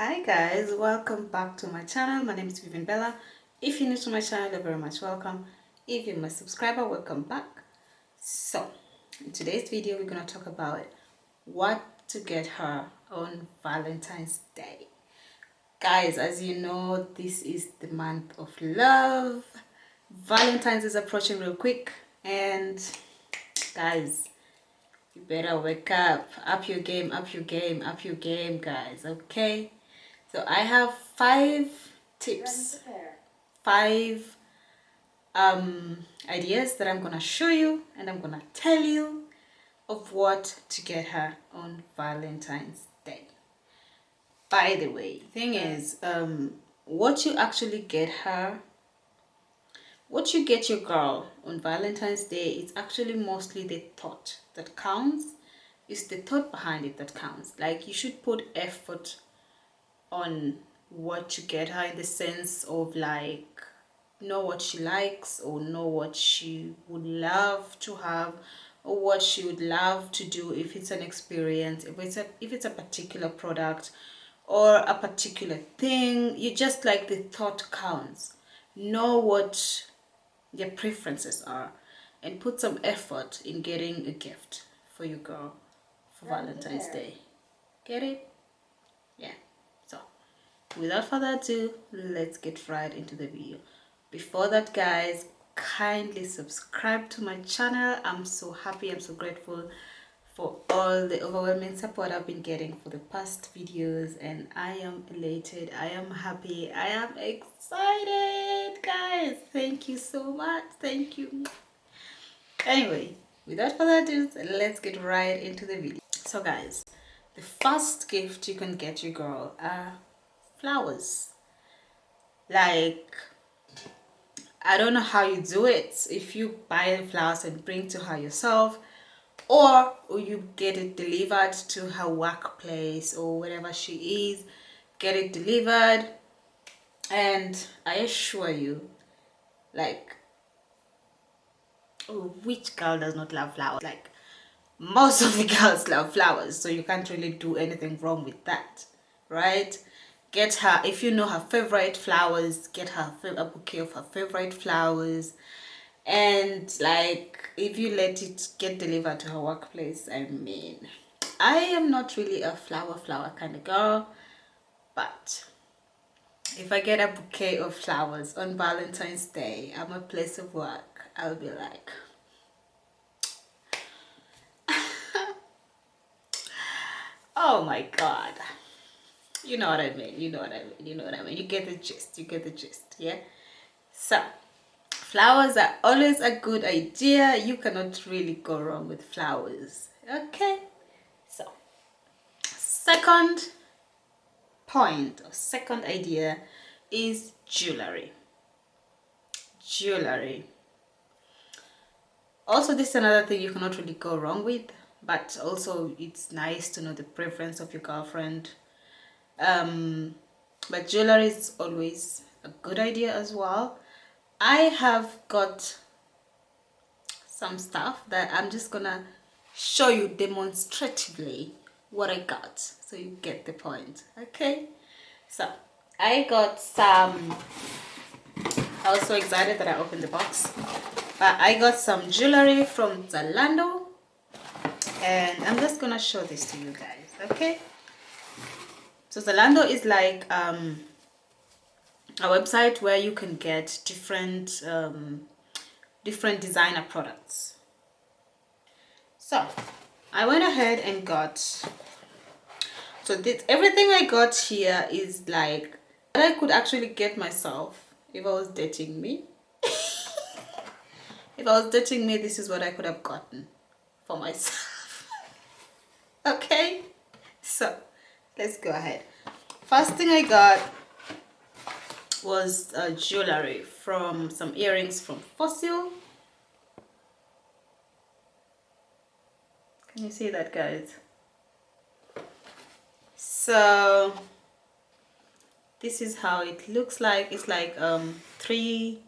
Hi guys, welcome back to my channel. My name is Vivian Bella. If you're new to my channel, you're very much welcome. If you're my subscriber, welcome back. So in today's video we're going to talk about what to get her on Valentine's Day. Guys, as you know, this is the month of love. Valentine's is approaching real quick, and guys, you better wake up your game, up your game, up your game, guys. Okay, so I have 5 tips, 5 ideas that I'm gonna show you, and I'm gonna tell you of what to get her on Valentine's Day. By the way, thing is, what you actually get her, what you get your girl on Valentine's Day is actually mostly the thought that counts. It's the thought behind it that counts. Like, you should put effort on what you get her, in the sense of, like, know what she likes, or know what she would love to have, or what she would love to do. If it's an experience, if it's a particular product or a particular thing, you just, like, the thought counts. Know what their preferences are, and put some effort in getting a gift for your girl for Valentine's Day. Get it? Yeah. So without further ado, let's get right into the video. Before that, guys, kindly subscribe to my channel. I'm so happy, I'm so grateful for all the overwhelming support I've been getting for the past videos, and I am elated, I am happy, I am excited, guys. Thank you so much. Thank you. Anyway, without further ado, let's get right into the video. So guys, the first gift you can get your girl are flowers. Like, I don't know how you do it, if you buy the flowers and bring to her yourself, or you get it delivered to her workplace or wherever she is. Get it delivered, and I assure you, like, which girl does not love flowers? Like, most of the girls love flowers, so you can't really do anything wrong with that, right? Get her, if you know her favorite flowers, get her a bouquet of her favorite flowers. And, like, if you let it get delivered to her workplace, I mean, I am not really a flower kind of girl, but if I get a bouquet of flowers on Valentine's Day at my place of work, I'll be like, oh my god, you know what I mean, you know what I mean, you know what I mean. You get the gist, you get the gist. Yeah. So flowers are always a good idea. You cannot really go wrong with flowers. Okay, so second point, or second idea, is jewelry. Jewelry. Also, this is another thing you cannot really go wrong with, but also it's nice to know the preference of your girlfriend. But jewelry is always a good idea as well. I have got some stuff that I'm just gonna show you demonstratively what I got, so you get the point. Okay, so I got some, I was so excited that I opened the box, but I got some jewelry from Zalando, and I'm just gonna show this to you guys. Okay, so Zalando is like a website where you can get different different designer products. So I went ahead and got, so this, everything I got here is like what I could actually get myself if I was dating me. If I was dating me, this is what I could have gotten for myself. Okay, so let's go ahead. First thing I got was jewelry, from some earrings from Fossil. Can you see that, guys? So this is how it looks like. It's like 3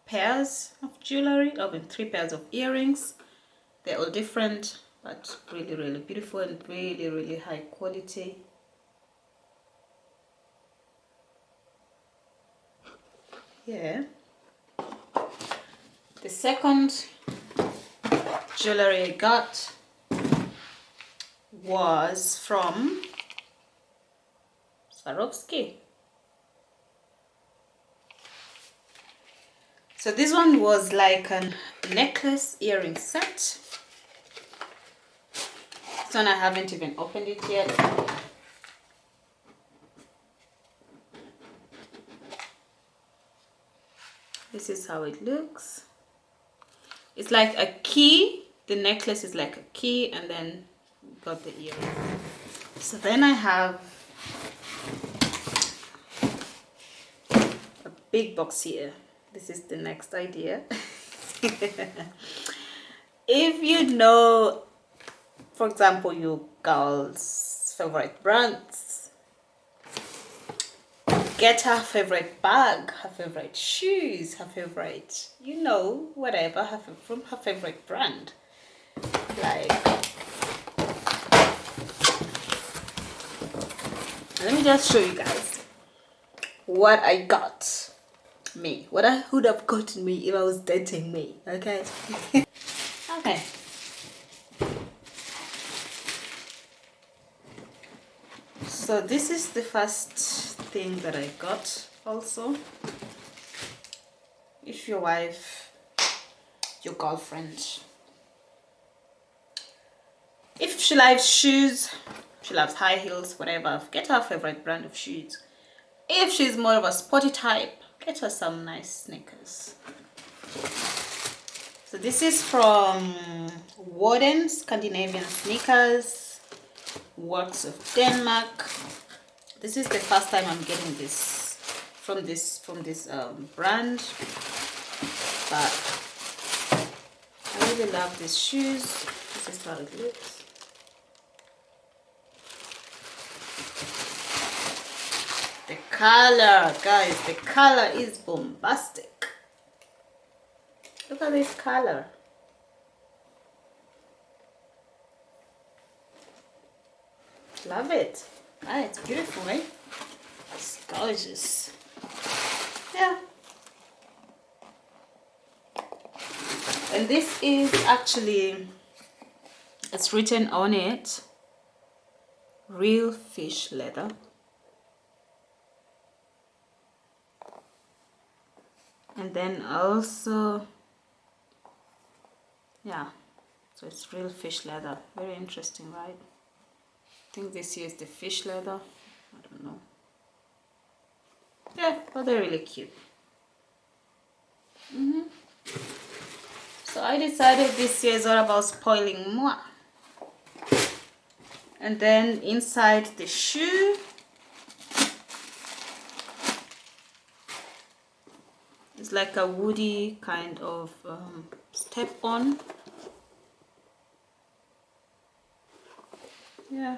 pairs of jewelry, 3 pairs of earrings. They're all different, but really beautiful and really high quality. here. The second jewelry I got was from Swarovski. So this one was like a necklace earring set. This one I haven't even opened it yet. This is how it looks. It's like a key. The necklace is like a key, and then got the earring. So then I have a big box here. This is the next idea. If you know, for example, your girl's favorite brands, get her favorite bag, her favorite shoes, her favorite, you know, whatever, from her favorite brand. Like, let me just show you guys what I got me, what I would have gotten me if I was dating me. Okay. Okay. So this is the first thing that I got. Also, if your wife, your girlfriend, if she likes shoes, she loves high heels, whatever, get her favorite brand of shoes. If she's more of a sporty type, get her some nice sneakers. So this is from Warden Scandinavian Sneakers, Works of Denmark. This is the first time I'm getting this from this brand, but I really love these shoes. This is how it looks. The color, guys, the color is bombastic. Look at this color. Love it. Ah, it's beautiful, right? It's gorgeous. Yeah. And this is actually, it's written on it, real fish leather. And then also, yeah, so it's real fish leather. Very interesting, right? I think this here is the fish leather. I don't know. Yeah, but they're really cute. So I decided this year is all about spoiling moi. And then inside the shoe, it's like a woody kind of step on. Yeah,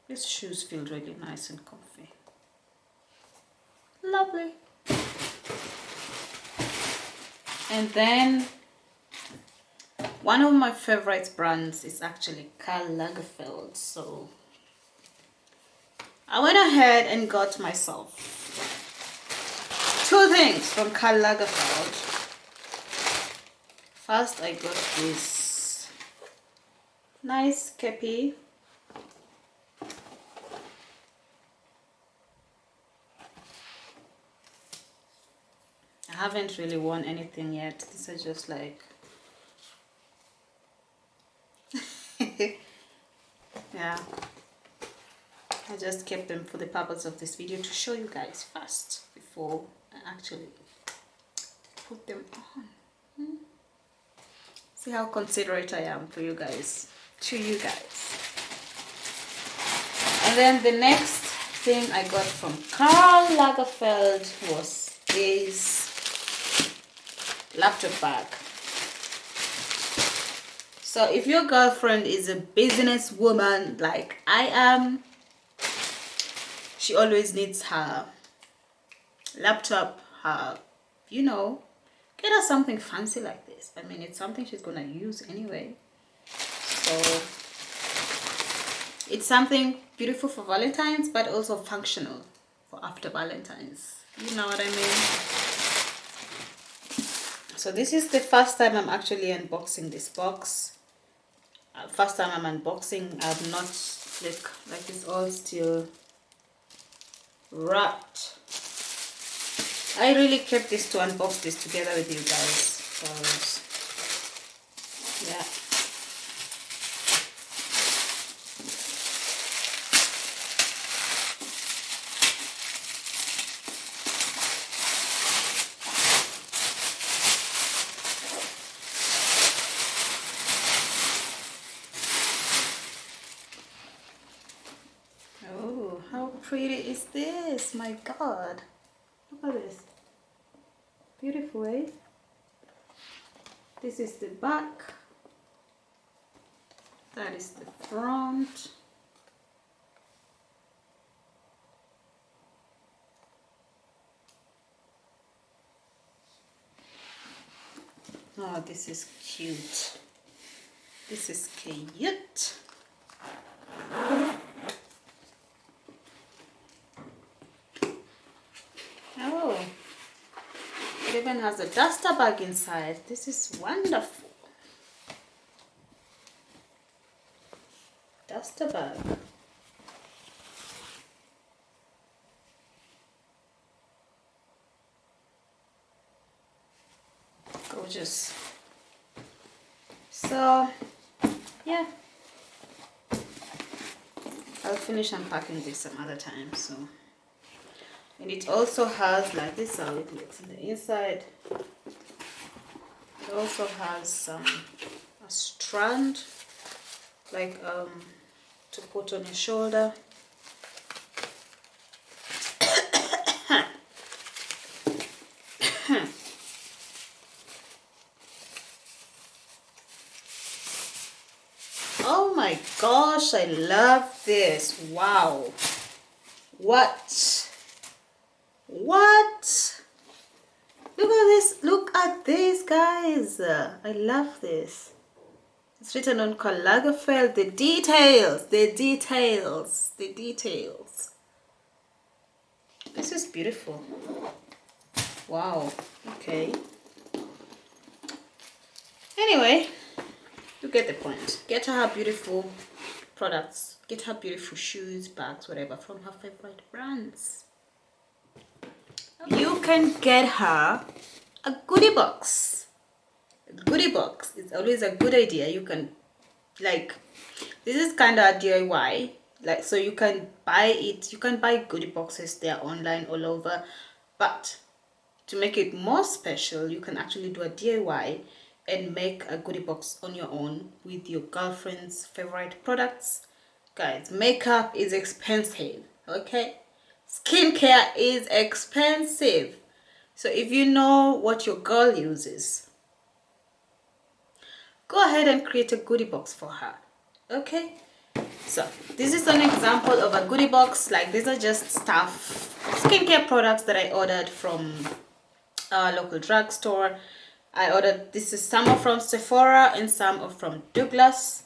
these shoes feel really nice and comfy. Lovely. And then one of my favorite brands is actually Karl Lagerfeld. So I went ahead and got myself two things from Karl Lagerfeld. First, I got this nice kepi. I haven't really worn anything yet. These are just like yeah, I just kept them for the purpose of this video to show you guys first before I actually put them on. See how considerate I am for you guys, to you guys. And then the next thing I got from Karl Lagerfeld was this laptop bag. So if your girlfriend is a business woman like I am, she always needs her laptop, her, you know, get her something fancy like this. I mean, it's something she's gonna use anyway. So it's something beautiful for Valentine's, but also functional. for after Valentine's. You know what I mean? So this is the first time I'm actually unboxing this box. First time I'm unboxing. I'm not like it's all still wrapped. I really kept this to unbox this together with you guys. Yeah. Oh, how pretty is this? My God. Look at this. Beautiful, eh? This is the back. That is the front. Oh, this is cute. This is cute. Oh, it even has a duster bag inside. This is wonderful. Duster bag. Gorgeous. So, yeah. I'll finish unpacking this some other time. So, and it also has, like, this how it looks on the inside. It also has a strand, like to put on your shoulder. Oh my gosh, I love this. Wow. What? Look at this. Look at this, guys. I love this. It's written on Calagafel. The details. This is beautiful. Wow. Okay. Anyway, you get the point. Get her beautiful products. Get her beautiful shoes, bags, whatever, from her favorite brands. You can get her a goodie box. A goodie box is always a good idea. You can, like, this is kind of a DIY. Like, so you can buy it. You can buy goodie boxes. They are online all over. But to make it more special, you can actually do a DIY and make a goodie box on your own with your girlfriend's favorite products. Guys, makeup is expensive, okay? Skincare is expensive. So if you know what your girl uses, go ahead and create a goodie box for her, okay? So this is an example of a goodie box. Like, these are just skincare products that I ordered from a local drugstore. This is some are from Sephora and some are from Douglas.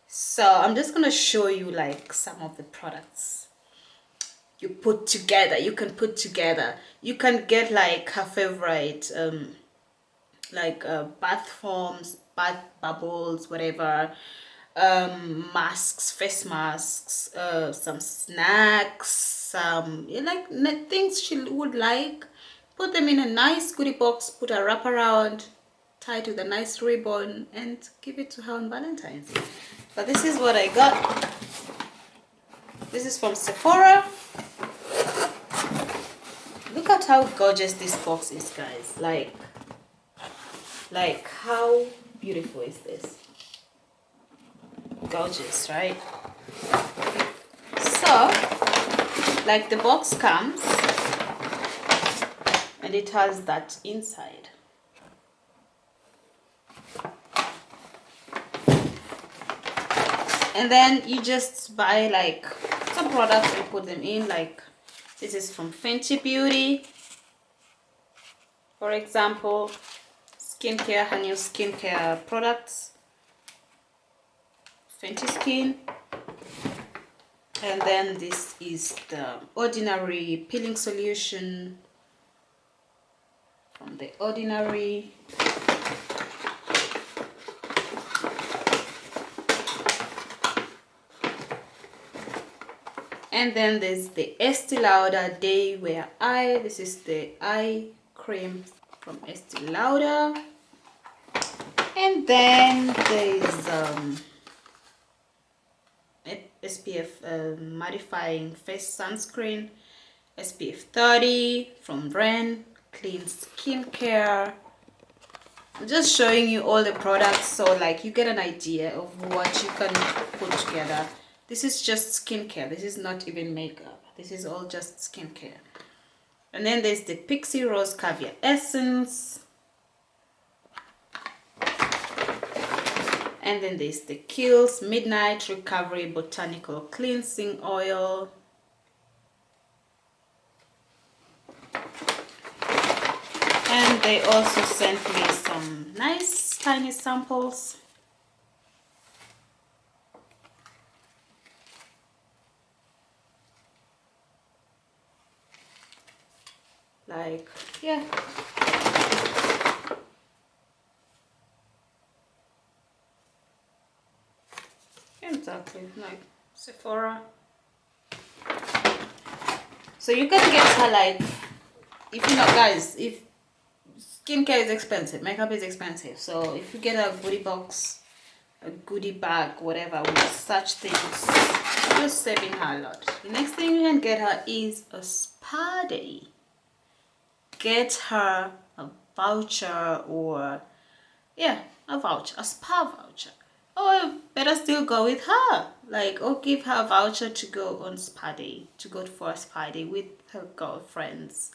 So I'm just gonna show you like some of the products you can put together. You can get like her favorite bath foams, bath bubbles, whatever, masks, face masks, some snacks, some things she would like. Put them in a nice goodie box, put a wrap around, tie it with a nice ribbon, and give it to her on Valentine's. But this is what I got. This is from Sephora. Look at how gorgeous this box is, guys. Like how beautiful is this? Gorgeous, right? So, like, the box comes and it has that inside. And then you just buy like some products and put them in. Like, this is from Fenty Beauty, for example. Skincare, her new skincare products. Fenty Skin. And then this is the Ordinary peeling solution from the Ordinary. And then there's the Estee Lauder Day Wear Eye. This is the eye cream from Estee Lauder. And then there's SPF mattifying face sunscreen, SPF 30 from Ren, clean skincare. I'm just showing you all the products so like you get an idea of what you can put together. This is just skincare. This is not even makeup. This is all just skincare. And then there's the Pixie Rose Caviar Essence. And then there's the Kiehl's Midnight Recovery Botanical Cleansing Oil. And they also sent me some nice tiny samples. Like, yeah. Exactly, like Sephora. So you can get her like, if you know guys, if skincare is expensive, makeup is expensive. So if you get a goodie box, a goodie bag, whatever, with such things, you're saving her a lot. The next thing you can get her is a spa day. Get her a voucher or, yeah, a voucher, a spa voucher. Or better still go with her, like, or give her a voucher to go on spa day, to go for a spa day with her girlfriends.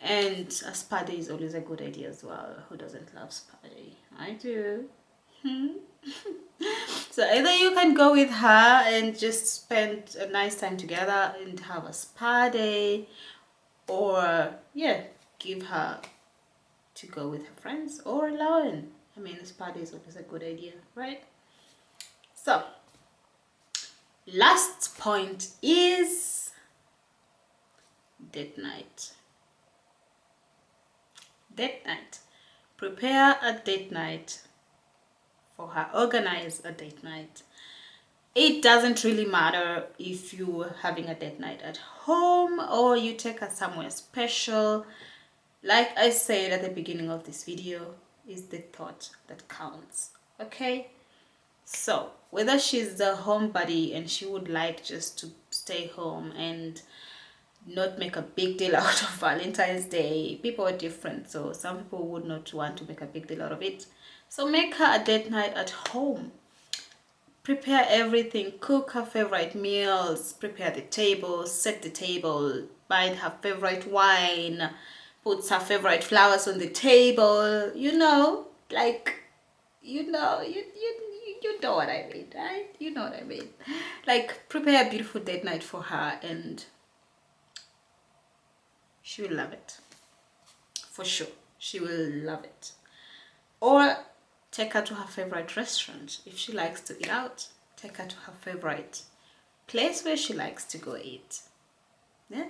And a spa day is always a good idea as well. Who doesn't love spa day? I do. So either you can go with her and just spend a nice time together and have a spa day, or yeah, give her to go with her friends or alone. I mean, a spa day is always a good idea, right? So last point is date night. Date night. Prepare a date night for her. Organize a date night. It doesn't really matter if you're having a date night at home or you take her somewhere special. Like I said at the beginning of this video, is the thought that counts. Okay? So whether she's the homebody and she would like just to stay home and not make a big deal out of Valentine's Day, people are different, so some people would not want to make a big deal out of it. So make her a date night at home. Prepare everything, cook her favorite meals, prepare the table, set the table, buy her favorite wine, puts her favorite flowers on the table, you know, like, you know, you know what I mean, right? You know what I mean. Like, prepare a beautiful date night for her and she will love it. For sure. She will love it. Or take her to her favorite restaurant. If she likes to eat out, take her to her favorite place where she likes to go eat. Yeah?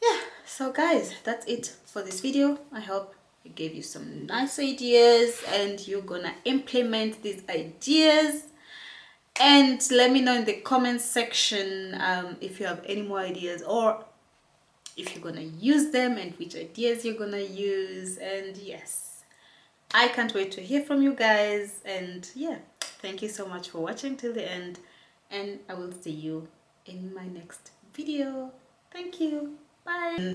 Yeah. So guys, that's it for this video. I hope I gave you some nice ideas and you're gonna implement these ideas. And let me know in the comment section if you have any more ideas or if you're gonna use them and which ideas you're gonna use. And yes, I can't wait to hear from you guys. And yeah, thank you so much for watching till the end, and I will see you in my next video. Thank you. Bye.